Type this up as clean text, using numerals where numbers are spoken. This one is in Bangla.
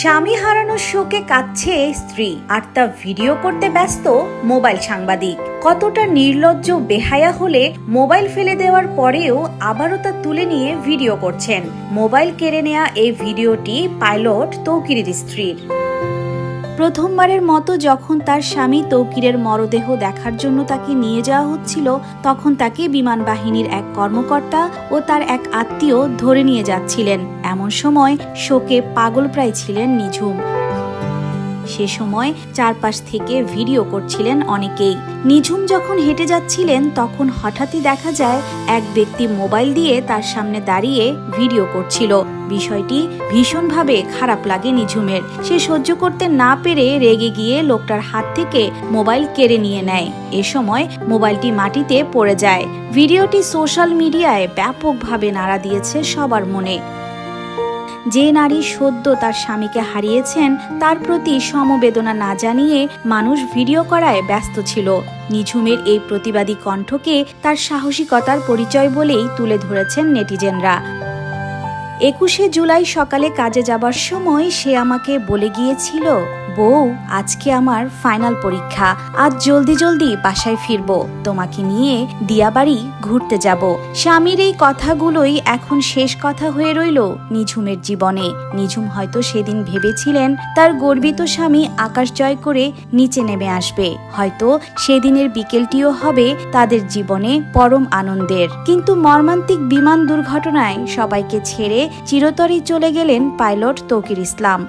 স্বামী হারানোর শোকে কাঁদছে স্ত্রী, আর তা ভিডিও করতে ব্যস্ত মোবাইল সাংবাদিক। কতটা নির্লজ্জ বেহায়া হলে মোবাইল ফেলে দেওয়ার পরেও আবারও তা তুলে নিয়ে ভিডিও করছেন। মোবাইল কেড়ে নেয়া এই ভিডিওটি পাইলট তৌকিরের স্ত্রীর। প্রথমবারের মতো যখন তার স্বামী তৌকিরের মরদেহ দেখার জন্য তাকে নিয়ে যাওয়া হচ্ছিল, তখন তাকে বিমান বাহিনীর এক কর্মকর্তা ও তার এক আত্মীয় ধরে নিয়ে যাচ্ছিলেন। এমন সময় শোকে পাগলপ্রায় ছিলেন নিঝুম। সে সময় চারপাশ থেকে ভিডিও করছিলেন অনেকেই। নিঝুম যখন হেঁটে যাচ্ছিলেন তখন হঠাৎই দেখা যায় এক ব্যক্তি মোবাইল দিয়ে তার সামনে দাঁড়িয়ে ভিডিও করছিল। বিষয়টি ভীষণভাবে খারাপ লাগে নিঝুমের। সে সহ্য করতে না পেরে রেগে গিয়ে লোকটার হাত থেকে মোবাইল কেড়ে নিয়ে নেয়। এ সময় মোবাইলটি মাটিতে পড়ে যায়। ভিডিওটি সোশ্যাল মিডিয়ায় ব্যাপকভাবে নাড়া দিয়েছে সবার মনে। যে নারী সদ্য তার স্বামীকে হারিয়েছেন তার প্রতি সমবেদনা না জানিয়ে মানুষ ভিডিও করায় ব্যস্ত ছিল। নিঝুমের এই প্রতিবাদী কণ্ঠকে তার সাহসিকতার পরিচয় বলেই তুলে ধরেছেন নেটিজেনরা। 21শে জুলাই সকালে কাজে যাবার সময় সে আমাকে বলে গিয়েছিল, বউ, আজকে আমার ফাইনাল পরীক্ষা, আজ জলদি জলদি বাসায় ফিরবো, তোমাকে নিয়ে দিয়াবাড়ি ঘুরতে যাব। স্বামীর এই কথাগুলোই এখন শেষ কথা হয়ে রইল নিঝুমের জীবনে। নিঝুম হয়তো সেদিন ভেবেছিলেন তার গর্বিত স্বামী আকাশ জয় করে নিচে নেমে আসবে, হয়তো সেদিনের বিকেলটিও হবে তাদের জীবনে পরম আনন্দের। কিন্তু মর্মান্তিক বিমান দুর্ঘটনায় সবাইকে ছেড়ে চিরতরে চলে গেলেন পাইলট তৌকির ইসলাম।